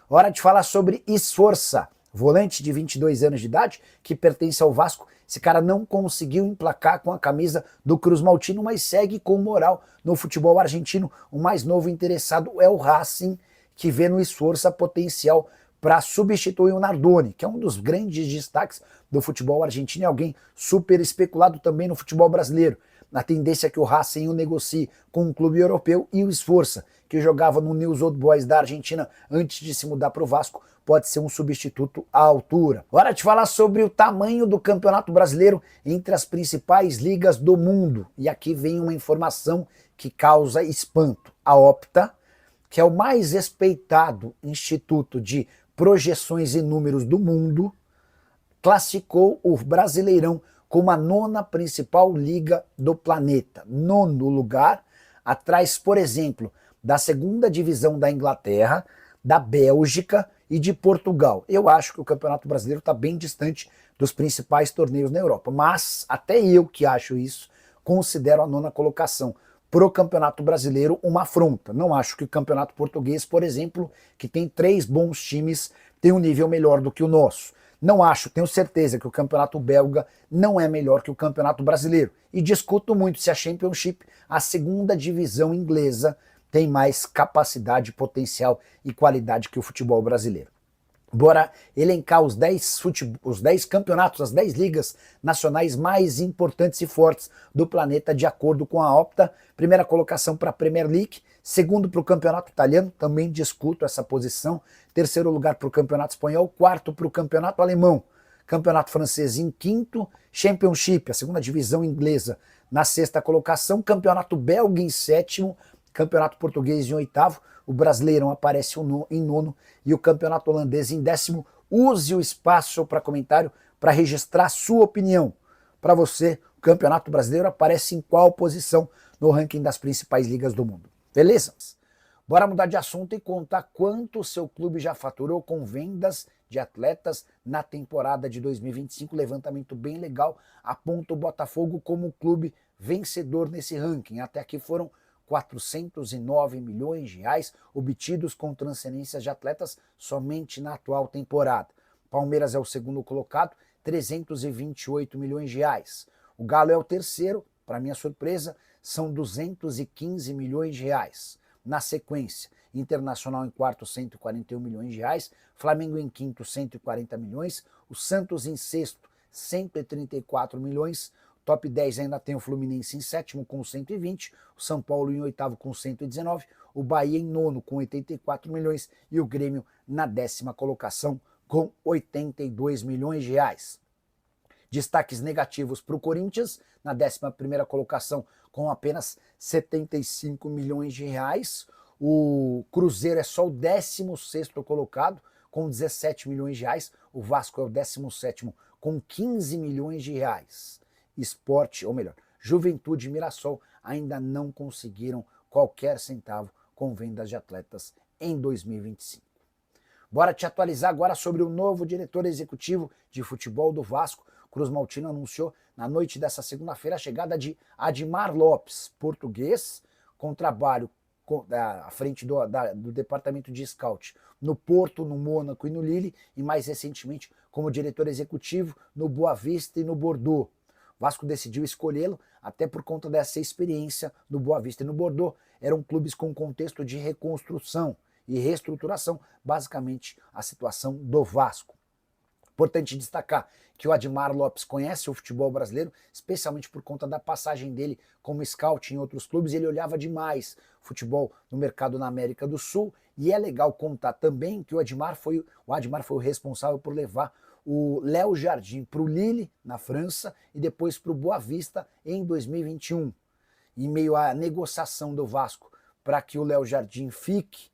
Hora de falar sobre Esforça, volante de 22 anos de idade, que pertence ao Vasco. Esse cara não conseguiu emplacar com a camisa do Cruz Maltino, mas segue com moral no futebol argentino. O mais novo interessado é o Racing, que vê no Esforça potencial para substituir o Nardoni, que é um dos grandes destaques do futebol argentino e alguém super especulado também no futebol brasileiro. Na tendência é que o Racing o negocie com um clube europeu, e o Esforça, que jogava no News Old Boys da Argentina antes de se mudar para o Vasco, pode ser um substituto à altura. Hora de falar sobre o tamanho do Campeonato Brasileiro entre as principais ligas do mundo. E aqui vem uma informação que causa espanto. A Opta, que é o mais respeitado instituto de projeções e números do mundo, classificou o Brasileirão como a nona principal liga do planeta. Nono lugar, atrás, por exemplo, da segunda divisão da Inglaterra, da Bélgica e de Portugal. Eu acho que o Campeonato Brasileiro está bem distante dos principais torneios na Europa, mas até eu que acho isso, considero a nona colocação pro Campeonato Brasileiro uma afronta. Não acho que o Campeonato Português, por exemplo, que tem 3 bons times, tem um nível melhor do que o nosso. Não acho, tenho certeza que o Campeonato Belga não é melhor que o Campeonato Brasileiro. E discuto muito se a Championship, a segunda divisão inglesa, tem mais capacidade, potencial e qualidade que o futebol brasileiro. Bora elencar os 10 campeonatos, as 10 ligas nacionais mais importantes e fortes do planeta de acordo com a Opta. Primeira colocação para a Premier League, segundo para o Campeonato Italiano, também discuto essa posição, terceiro lugar para o Campeonato Espanhol, quarto para o Campeonato Alemão, Campeonato Francês em quinto, Championship, a segunda divisão inglesa, na sexta colocação, Campeonato Belga em sétimo, Campeonato Português em oitavo, o Brasileirão aparece em nono e o Campeonato Holandês em décimo. Use o espaço para comentário para registrar sua opinião. Para você, o Campeonato Brasileiro aparece em qual posição no ranking das principais ligas do mundo? Beleza? Bora mudar de assunto e contar quanto o seu clube já faturou com vendas de atletas na temporada de 2025. Levantamento bem legal, aponta o Botafogo como clube vencedor nesse ranking. Até aqui foram 409 milhões de reais obtidos com transferências de atletas somente na atual temporada. Palmeiras é o segundo colocado, 328 milhões de reais. O Galo é o terceiro, para minha surpresa, são 215 milhões de reais. Na sequência, Internacional em quarto, 141 milhões de reais, Flamengo em quinto, 140 milhões, o Santos em sexto, 134 milhões, top 10 ainda tem o Fluminense em sétimo com 120, o São Paulo em oitavo com 119, o Bahia em nono com 84 milhões e o Grêmio na décima colocação com 82 milhões de reais. Destaques negativos para o Corinthians, na 11ª colocação com apenas 75 milhões de reais. O Cruzeiro é só o 16º colocado com 17 milhões de reais. O Vasco é o 17º com 15 milhões de reais. Sport, ou melhor, Juventude e Mirassol ainda não conseguiram qualquer centavo com vendas de atletas em 2025. Bora te atualizar agora sobre o novo diretor executivo de futebol do Vasco. Cruz Maltino anunciou na noite dessa segunda-feira a chegada de Admar Lopes, português, com trabalho à frente do departamento de scout no Porto, no Mônaco e no Lille, e mais recentemente como diretor executivo no Boa Vista e no Bordeaux. O Vasco decidiu escolhê-lo até por conta dessa experiência no Boa Vista e no Bordeaux. Eram clubes com contexto de reconstrução e reestruturação, basicamente a situação do Vasco. Importante destacar que o Admar Lopes conhece o futebol brasileiro, especialmente por conta da passagem dele como scout em outros clubes. Ele olhava demais futebol no mercado na América do Sul, e é legal contar também que o Admar foi o responsável por levar o Léo Jardim para o Lille, na França, e depois para o Boa Vista em 2021. Em meio à negociação do Vasco para que o Léo Jardim fique,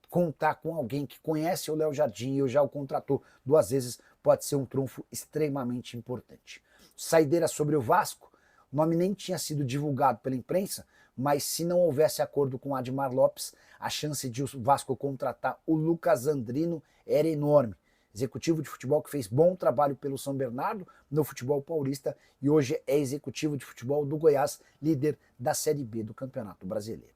contar com alguém que conhece o Léo Jardim e já o contratou 2 vezes pode ser um trunfo extremamente importante. Saideira sobre o Vasco, o nome nem tinha sido divulgado pela imprensa, mas se não houvesse acordo com o Admar Lopes, a chance de o Vasco contratar o Lucas Andrino era enorme. Executivo de futebol que fez bom trabalho pelo São Bernardo no futebol paulista e hoje é executivo de futebol do Goiás, líder da Série B do Campeonato Brasileiro.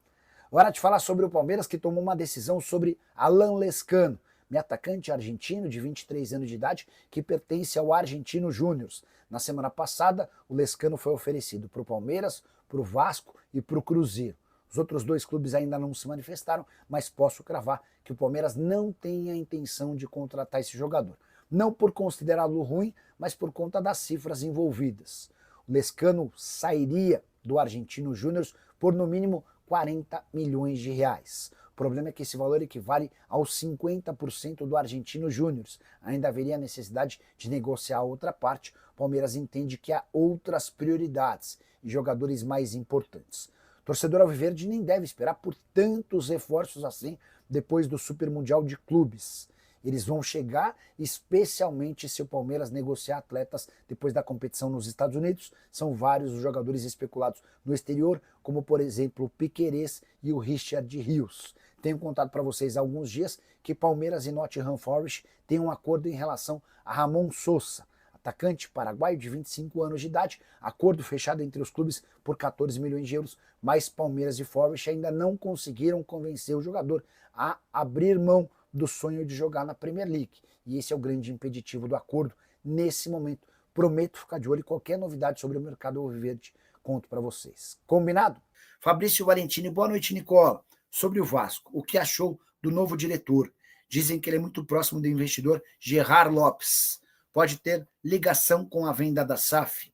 Hora de falar sobre o Palmeiras, que tomou uma decisão sobre Alan Lescano. atacante argentino de 23 anos de idade que pertence ao Argentino Júnior. Na semana passada, o Lescano foi oferecido para o Palmeiras, para o Vasco e para o Cruzeiro. Os outros dois clubes ainda não se manifestaram, mas posso cravar que o Palmeiras não tem a intenção de contratar esse jogador. Não por considerá-lo ruim, mas por conta das cifras envolvidas. O Lescano sairia do Argentino Júnior por no mínimo 40 milhões de reais. O problema é que esse valor equivale aos 50% do Argentino Júnior. Ainda haveria necessidade de negociar a outra parte. O Palmeiras entende que há outras prioridades e jogadores mais importantes. O torcedor alviverde nem deve esperar por tantos reforços assim depois do Super Mundial de Clubes. Eles vão chegar, especialmente se o Palmeiras negociar atletas depois da competição nos Estados Unidos. São vários os jogadores especulados no exterior, como por exemplo o Piquerez e o Richard Rios. Tenho contado para vocês há alguns dias que Palmeiras e Nottingham Forest têm um acordo em relação a Ramon Sosa, atacante paraguaio de 25 anos de idade, acordo fechado entre os clubes por 14 milhões de euros, mas Palmeiras e Forest ainda não conseguiram convencer o jogador a abrir mão do sonho de jogar na Premier League. E esse é o grande impeditivo do acordo nesse momento. Prometo ficar de olho em qualquer novidade sobre o mercado alviverde, conto para vocês. Combinado? Fabrício Valentini, boa noite, Nicola. Sobre o Vasco, o que achou do novo diretor? Dizem que ele é muito próximo do investidor Gerard Lopes. Pode ter ligação com a venda da SAF.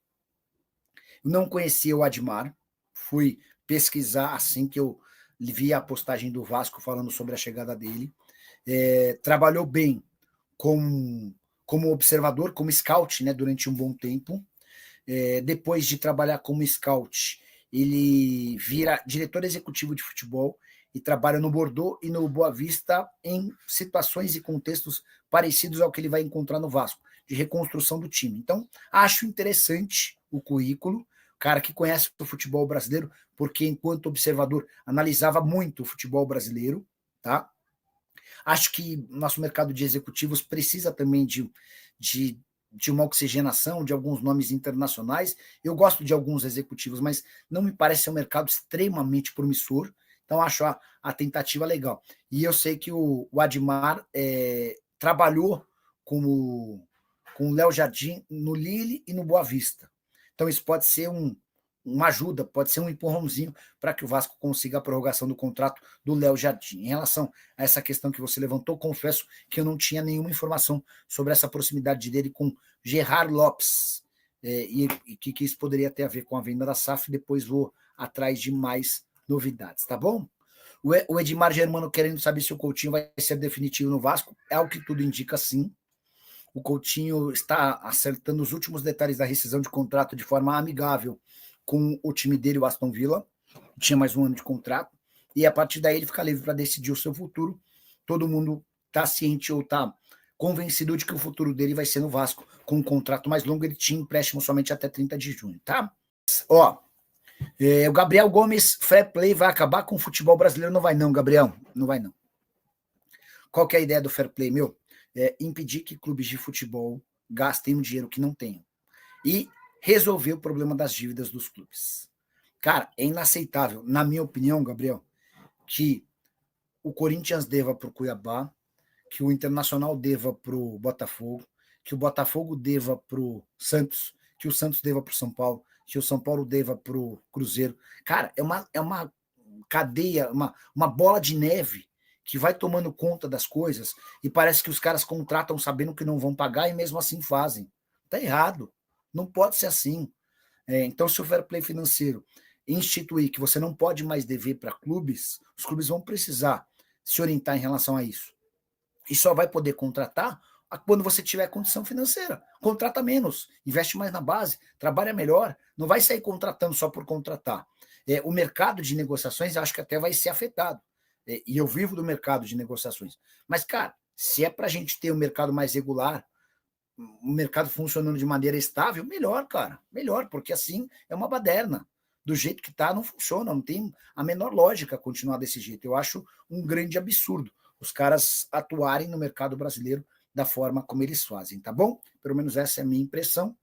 Não conhecia o Admar, fui pesquisar assim que eu vi a postagem do Vasco falando sobre a chegada dele. Trabalhou bem como observador, como scout, né, durante um bom tempo. Depois de trabalhar como scout, ele vira diretor executivo de futebol e trabalha no Bordeaux e no Boa Vista em situações e contextos parecidos ao que ele vai encontrar no Vasco, de reconstrução do time. Então, acho interessante o currículo, cara que conhece o futebol brasileiro, porque enquanto observador analisava muito o futebol brasileiro, tá? Acho que nosso mercado de executivos precisa também de uma oxigenação, de alguns nomes internacionais. Eu gosto de alguns executivos, mas não me parece ser um mercado extremamente promissor. Então, acho a tentativa legal. E eu sei que o Admar trabalhou com o Léo Jardim no Lille e no Boa Vista. Então, isso pode ser uma ajuda, pode ser um empurrãozinho para que o Vasco consiga a prorrogação do contrato do Léo Jardim. Em relação a essa questão que você levantou, confesso que eu não tinha nenhuma informação sobre essa proximidade dele com Gerard Lopes, e que isso poderia ter a ver com a venda da SAF. Depois vou atrás de mais novidades, tá bom? O Edmar Germano querendo saber se o Coutinho vai ser definitivo no Vasco, é o que tudo indica, sim. O Coutinho está acertando os últimos detalhes da rescisão de contrato de forma amigável com o time dele, o Aston Villa. Tinha mais um ano de contrato, e a partir daí ele fica livre para decidir o seu futuro. Todo mundo está ciente ou está convencido de que o futuro dele vai ser no Vasco, com um contrato mais longo. Ele tinha empréstimo somente até 30 de junho, tá? Ó, o Gabriel Gomes, fair play vai acabar com o futebol brasileiro? Não vai não, Gabriel, não vai não. Qual que é a ideia do fair play, meu? Impedir que clubes de futebol gastem um dinheiro que não tenham e resolver o problema das dívidas dos clubes. Cara, é inaceitável, na minha opinião, Gabriel, que o Corinthians deva para o Cuiabá, que o Internacional deva para o Botafogo, que o Botafogo deva para o Santos, que o Santos deva para o São Paulo, que o São Paulo deva para o Cruzeiro. Cara, é uma cadeia, uma bola de neve que vai tomando conta das coisas, e parece que os caras contratam sabendo que não vão pagar e mesmo assim fazem. Tá errado. Não pode ser assim. Então, se o fair play financeiro instituir que você não pode mais dever para clubes, os clubes vão precisar se orientar em relação a isso. E só vai poder contratar quando você tiver condição financeira. Contrata menos, investe mais na base, trabalha melhor, não vai sair contratando só por contratar. O mercado de negociações, eu acho que até vai ser afetado. E eu vivo do mercado de negociações. Mas, cara, se é para a gente ter um mercado mais regular, um mercado funcionando de maneira estável, melhor, cara, melhor, porque assim é uma baderna. Do jeito que está, não funciona, não tem a menor lógica continuar desse jeito. Eu acho um grande absurdo os caras atuarem no mercado brasileiro da forma como eles fazem, tá bom? Pelo menos essa é a minha impressão.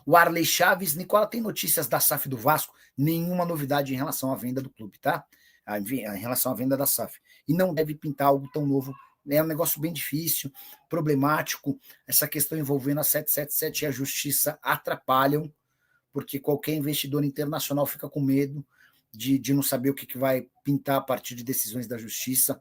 O Arley Chaves, Nicola, tem notícias da SAF do Vasco? Nenhuma novidade em relação à venda do clube, tá? Em relação à venda da SAF. e não deve pintar algo tão novo. É um negócio bem difícil, problemático. Essa questão envolvendo a 777 e a justiça atrapalham, porque qualquer investidor internacional fica com medo de não saber o que vai pintar a partir de decisões da justiça.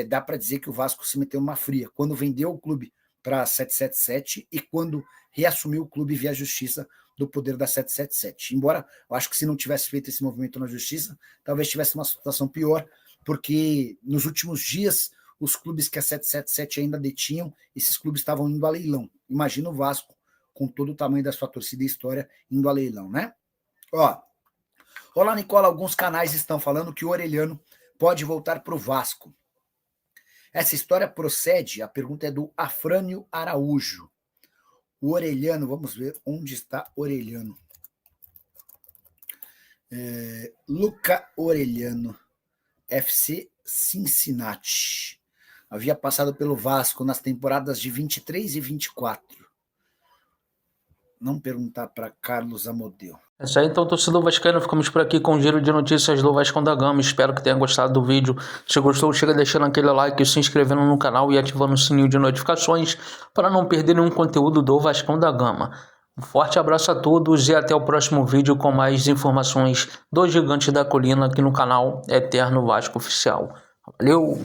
Dá para dizer que o Vasco se meteu numa fria quando vendeu o clube para a 777 e quando reassumiu o clube via justiça do poder da 777. Embora eu acho que se não tivesse feito esse movimento na justiça, talvez tivesse uma situação pior, porque nos últimos dias os clubes que a 777 ainda detinham, esses clubes estavam indo a leilão. Imagina o Vasco, com todo o tamanho da sua torcida e história, indo a leilão, né? Olá, Nicola, alguns canais estão falando que o Orelhano pode voltar para o Vasco. Essa história procede? A pergunta é do Afrânio Araújo. O Orelhano, vamos ver onde está Orelhano. Luca Orelhano, FC Cincinnati. Havia passado pelo Vasco nas temporadas de 23 e 24. Não perguntar para Carlos Amodeu. É isso aí, então, torcedor vascaíno, ficamos por aqui com o giro de notícias do Vascão da Gama. Espero que tenha gostado do vídeo. Se gostou, chega deixando aquele like, se inscrevendo no canal e ativando o sininho de notificações para não perder nenhum conteúdo do Vascão da Gama. Um forte abraço a todos e até o próximo vídeo com mais informações do Gigante da Colina aqui no canal Eterno Vasco Oficial. Valeu!